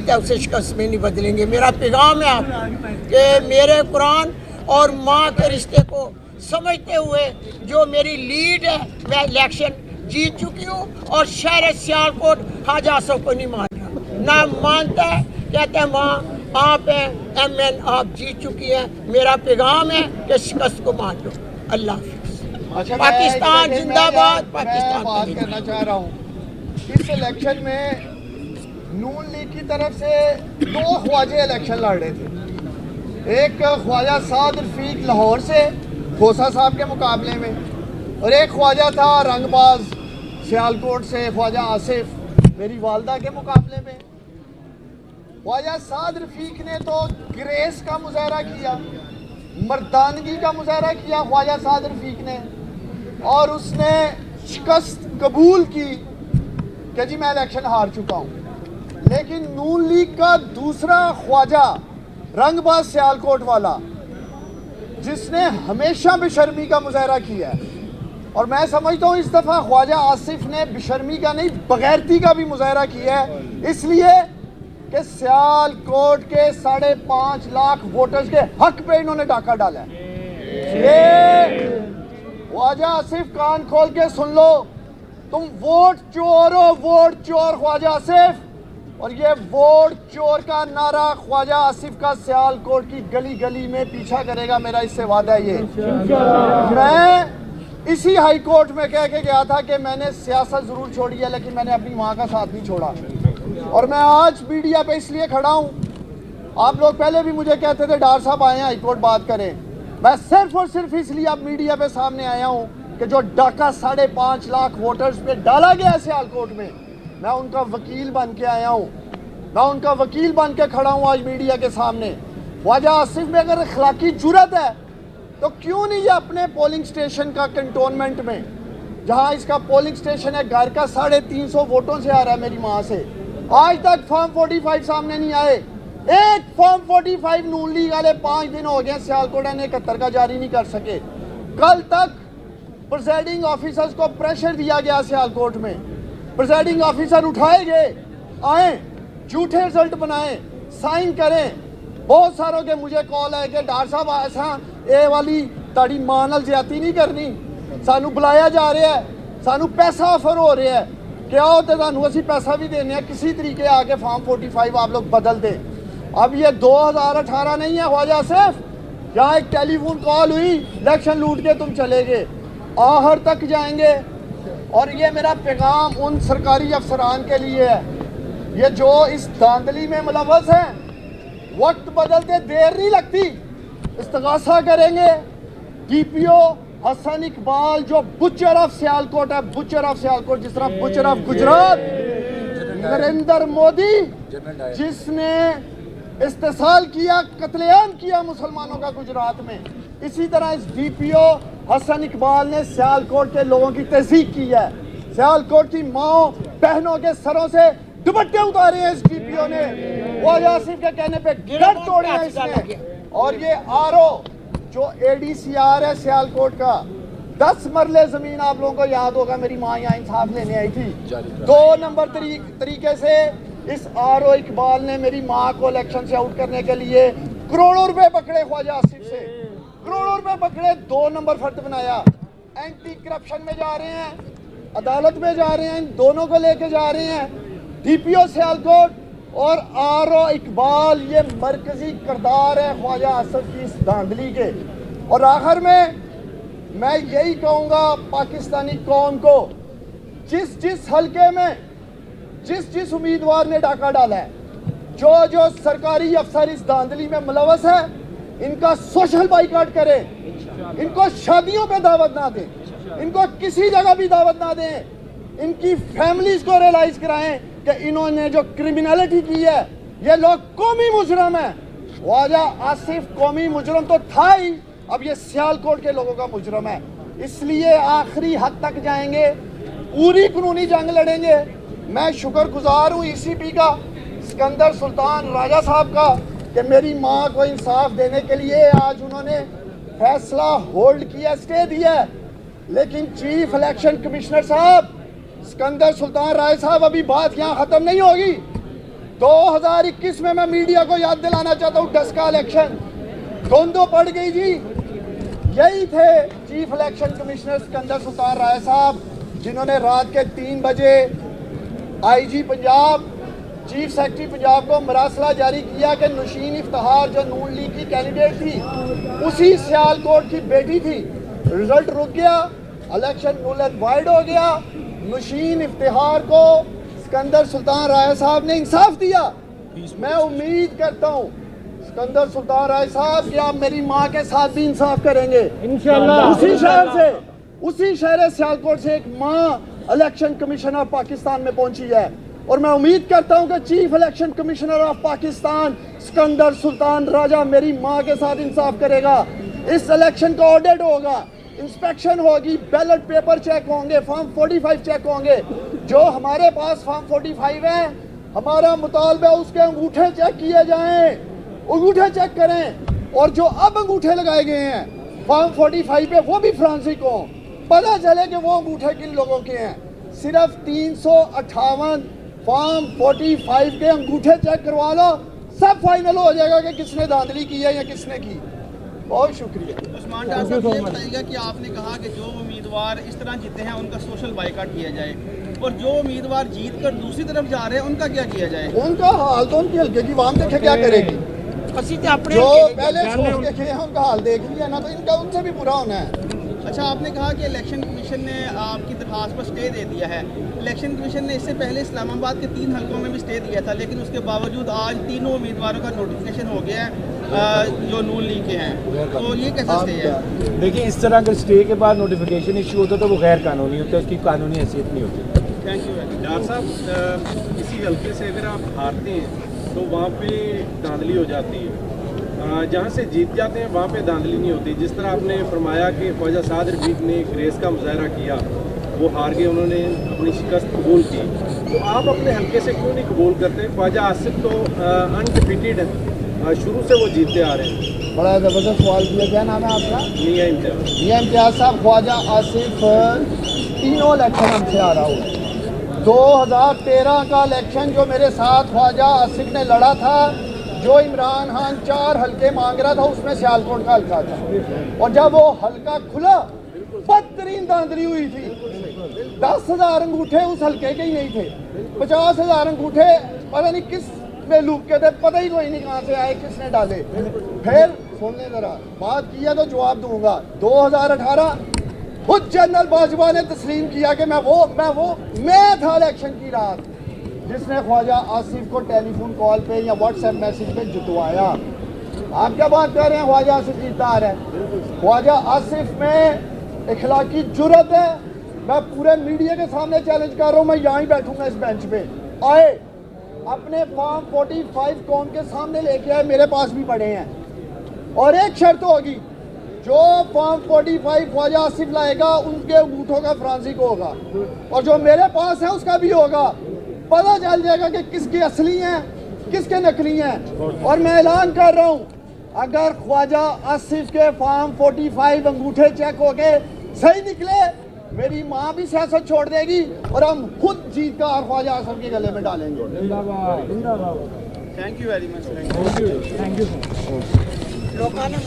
जीत है उसे शिकस्त में नहीं बदलेंगे। मेरा पैगाम है आप कि मेरे कुरान और माँ के रिश्ते को समझते हुए जो मेरी लीड है, मैं इलेक्शन जीत चुकी हूँ और शहर सियालकोट ख्वाजा आसिफ को नहीं मान रहा, ना मानता है, कहते हैं माँ आप हैं MN आप जीत चुकी हैं। मेरा पैगाम है कि शिकस्त को मान लो। अल्लाह हाफ़िज़। अच्छा, पाकिस्तान जिंदाबाद। मैं पाकिस्तान बात करना चाह रहा हूँ, इस इलेक्शन में नून लीग की तरफ से 2 ख्वाजे इलेक्शन लड़ रहे थे। एक ख्वाजा साद रफीक लाहौर से खोसा साहब के मुकाबले में, और एक ख्वाजा था रंगबाज सियालकोट से ख्वाजा आसिफ मेरी वालदा के मुकाबले में। ख्वाजा साद रफीक ने तो ग्रेस का मुजाहरा किया, मर्दानगी का मुजाहरा किया ख्वाजा साद रफीक ने, और उसने शिकस्त कबूल की कि जी मैं इलेक्शन हार चुका हूँ। लेकिन नून लीग का दूसरा ख्वाजा रंगबाज सियालकोट वाला, जिसने हमेशा बेशर्मी का मुजाहरा किया है, और मैं समझता हूँ इस दफ़ा ख्वाजा आसिफ ने बेशर्मी का नहीं बगैरती का भी मुजाहरा किया है, इसलिए कि सियालकोट के 5.5 लाख वोटर्स के हक पे इन्होंने डाका डाला है। ये ख्वाजा आसिफ कान खोल के सुन लो, तुम वोट चोर हो, वोट चोर ख्वाजा आसिफ। और ये वोट चोर का नारा ख्वाजा आसिफ का सियालकोट की गली गली में पीछा करेगा, मेरा इससे वादा है। ये मैं इसी हाई कोर्ट में कह के गया था कि मैंने सियासत जरूर छोड़ी है लेकिन मैंने अपनी माँ का साथ नहीं छोड़ा, और मैं आज मीडिया पे इसलिए खड़ा हूँ। आप लोग पहले भी मुझे कहते थे डार साहब आए हाई कोर्ट बात करें, मैं सिर्फ और सिर्फ इसलिए अब मीडिया पे सामने आया हूँ कि जो डाका 5.5 लाख वोटर्स पे डाला गया है सियालकोट में, मैं उनका वकील बन के आया हूँ, मैं उनका वकील बन के खड़ा हूँ आज मीडिया के सामने। ख्वाजा आसिफ में अगर अखलाकी जुर्रत है तो क्यों नहीं ये अपने पोलिंग स्टेशन का कंटोनमेंट में, जहाँ इसका पोलिंग स्टेशन है, घर का 350 वोटों से आ रहा है मेरी माँ से, आज तक फॉर्म 45 सामने नहीं आए। एक फॉर्म 45 नून लीग वाले 5 दिन हो गए सियालकोट ने 71 का जारी नहीं कर सके। कल तक प्रिजाइडिंग ऑफिसर्स को प्रेशर दिया गया सियालकोट में, प्रिजाइडिंग ऑफिसर उठाए गए, आए झूठे रिजल्ट बनाए, साइन करें। बहुत सारों के मुझे कॉल है कि डॉक्टर साहब ऐसा ये वाली ताड़ी मां नाल ज्यादती नहीं करनी, सानू बुलाया जा रहा है, सानू पैसा ऑफर हो रहा है, क्या होते सानू असी पैसा भी देने हैं, किसी तरीके आके फॉर्म 45 आप लोग बदल दें। अब ये 2018 नहीं है ख्वाजा आसिफ, यहाँ एक टेलीफोन कॉल हुई, इलेक्शन लूट के तुम चले गए, आहर तक जाएंगे। और ये मेरा पैगाम उन सरकारी अफसरान के लिए है, ये जो इस धांधली में मुलव्वस हैं, वक्त बदलते देर नहीं लगती, इस्तगासा करेंगे। DPO हसन इकबाल जो बुचर ऑफ सियालकोट है, बुचर ऑफ सियालकोट, जिस तरह बुचर ऑफ गुजरात नरेंद्र मोदी जिसने इस्तेसाल किया, कत्लेआम किया मुसलमानों का गुजरात में, इसी तरह इस DPO हसन इकबाल ने सियालकोट के लोगों की तहसीक की है। सियालकोट की माओ बहनों के सरों से दुपट्टे उतारे हैं इस DPO ने, ख्वाजा आसिफ के कहने पे गिरफ्त तोड़े हैं इसने। और ये RO जो ADCR है सियालकोट का, 10 मरले जमीन आप लोगों को याद होगा, मेरी माँ यहाँ इंसाफ लेने आई थी, 2 नंबर तरीके से इस RO इकबाल ने मेरी माँ को इलेक्शन से आउट करने के लिए करोड़ों रुपए पकड़े ख्वाजा आसिफ से, करोड़ों रुपए पकड़े, 2 नंबर फर्द बनाया। एंटी करप्शन में जा रहे हैं, अदालत में जा रहे हैं, इन दोनों को लेके जा रहे हैं। DPO सियालकोट और RO इकबाल ये मरकजी किरदार है ख्वाजा आसिफ की इस धांधली के। और आखिर में मैं यही कहूँगा पाकिस्तानी कौम को, जिस हलके में जिस उम्मीदवार ने डाका डाला है, जो सरकारी अफसर इस धांधली में मुलव्वस है, इनका सोशल बाइकआउट करें, इनको शादियों पे दावत ना दें, इनको किसी जगह भी दावत ना दें, इनकी फैमिलीज को रियलाइज कराएं कि इन्होंने जो क्रिमिनलिटी की है, ये लोग कौमी मुजरम है। ख्वाजा आसिफ कौमी मुजरम तो था ही, अब ये सियालकोट के लोगों का मुजरम है, इसलिए आखिरी हद तक जाएंगे, पूरी कानूनी जंग लड़ेंगे। मैं शुक्रगुजार हूँ ECP का, सिकंदर सुल्तान राजा साहब का, कि मेरी माँ को इंसाफ देने के लिए आज उन्होंने फैसला होल्ड किया, स्टे दिया। लेकिन चीफ इलेक्शन कमिश्नर साहब सिकंदर सुल्तान राय साहब, अभी बात यहाँ ख़त्म नहीं होगी, 2021 में मैं मीडिया को याद दिलाना चाहता हूँ, 10 का इलेक्शन धुंधो पड़ गई जी। यही थे chief election commissioner Sikandar Sultan राय साहब, जिन्होंने रात के 3 बजे IG Punjab, chief secretary Punjab को मरासला जारी किया कि नौशीन इफ्तिखार जो नून लीग की कैंडिडेट थी, उसी सियालकोट की बेटी थी। रिजल्ट रुक गया, इलेक्शन null and void हो गया। नौशीन इफ्तिखार को सिकंदर सुल्तान राय साहब ने इंसाफ दिया। मैं उम्मीद करता हूँ सिकंदर सुल्तान राय साहब कि आप मेरी माँ के साथ भी इंसाफ करेंगे इंशाअल्लाह। उसी शहर से, उसी शहर सियालकोट से एक माँ इलेक्शन कमिश्नर ऑफ पाकिस्तान में पहुंची है, और मैं उम्मीद करता हूं कि chief election commissioner of Pakistan Sikandar Sultan Raja मेरी मां के साथ इंसाफ करेगा। इस इलेक्शन का ऑडिट होगा, इंस्पेक्शन होगी, बैलेट पेपर चेक होंगे, फॉर्म 45 चेक होंगे। जो हमारे पास फॉर्म 45 है, हमारा मुतालबा उसके अंगूठे चेक किए जाएं, अंगूठे चेक करें, और जो अब अंगूठे लगाए गए हैं फॉर्म 45 पे वो भी फ्रांसिक हो, पता चले कि वो अंगूठे किन लोगों के हैं। सिर्फ 358 फॉर्म 45 के अंगूठे चेक करवा लो, सब फाइनल हो जाएगा कि किसने धांधली की है या किसने की। बहुत शुक्रिया। उस्मान डार साहब, ये बताइएगा कि आपने कहा कि जो उम्मीदवार इस तरह जीते हैं उनका सोशल बाइकाट किया जाए, और जो उम्मीदवार जीत कर दूसरी तरफ जा रहे हैं उनका क्या किया जाए? उनका हाल तो उनकी हल्के की वाम देखे क्या करेगी। ਅਸੀਂ ਤੇ ਆਪਣੇ जो पहले सोच के गए हैं उनका हाल देख लिया ना, तो इनका उनसे भी बुरा होना है। अच्छा, आपने कहा कि इलेक्शन कमीशन ने आपकी दरख्वास्त पर स्टे दे दिया है। इलेक्शन कमीशन ने इससे पहले इस्लामाबाद के 3 हलकों में भी स्टे दिया था, लेकिन उसके बावजूद आज तीनों उम्मीदवारों का नोटिफिकेशन हो गया है जो नून लीग के हैं, तो ये कैसा स्टे है? देखिए, इस तरह अगर स्टे के बाद नोटिफिकेशन इशू होता तो वो गैर कानूनी होता है, उसकी कानूनी हैसियत नहीं होती। Thank you. डार साहब, किसी हल्के से अगर आप हारते हैं तो वहाँ पे धांधली हो जाती है, जहाँ से जीत जाते हैं वहाँ पे धांधली नहीं होती। जिस तरह आपने फरमाया कि ख्वाजा साद रफीक ने ग्रेस का मुजाहरा किया, वो हार गए, उन्होंने अपनी शिकस्त कबूल की, तो आप अपने हल्के से क्यों नहीं कबूल करते? ख्वाजा आसिफ तो अनडिफिटेड है, शुरू से वो जीतते आ रहे हैं। बड़ा ज़बरदस्त सवाल किया। क्या नाम है आपका? मियां इम्तियाज़। मियां इम्तियाज़ साहब, ख्वाजा आसिफ तीनों इलेक्शन हमसे आ रहा हूँ। 2013 का इलेक्शन जो मेरे साथ ख्वाजा आसिफ ने लड़ा था, जो इमरान खान 4 हल्के मांग रहा था, उसमें सियालकोट का हल्का था, और जब वो हल्का खुला बदतरीन धांधली हुई थी। 10,000 अंगूठे उस हल्के के ही नहीं थे, 50,000 अंगूठे पता नहीं किस में लूप के थे, पता ही कोई नहीं कहाँ से आए, किसने डाले। फिर सुनने जरा, बात किया तो जवाब दूंगा। 2018 खुद जनरल बाजवा ने तस्लीम किया कि मैं था इलेक्शन की रात जिसने ख्वाजा आसिफ को टेलीफोन कॉल पे या व्हाट्सएप मैसेज पे जुटवाया। आप क्या बात कर रहे हैं? ख्वाजा आसिफ जीता आ रहा है। ख्वाजा आसिफ में इखलाकी जुर्रत है। मैं पूरे मीडिया के सामने चैलेंज कर रहा हूँ, मैं यहाँ ही बैठूंगा इस बेंच पे। आए अपने फॉर्म 45 कौम के सामने लेके आए, मेरे पास भी पड़े हैं, और एक शर्त होगी, जो फॉर्म 45 ख्वाजा आसिफ लाएगा उनके अंगूठों का फ्रांसिक होगा, और जो मेरे पास है उसका भी होगा। पता चल जाएगा कि किसके असली हैं किसके नकली हैं। और मैं ऐलान कर रहा हूँ, अगर ख्वाजा आसिफ के फॉर्म 45 अंगूठे चेक हो के सही निकले, मेरी माँ भी सियासत छोड़ देगी और हम खुद जीत का और ख्वाजा आसिफ के गले में डालेंगे। Thank you very much. लोगों ने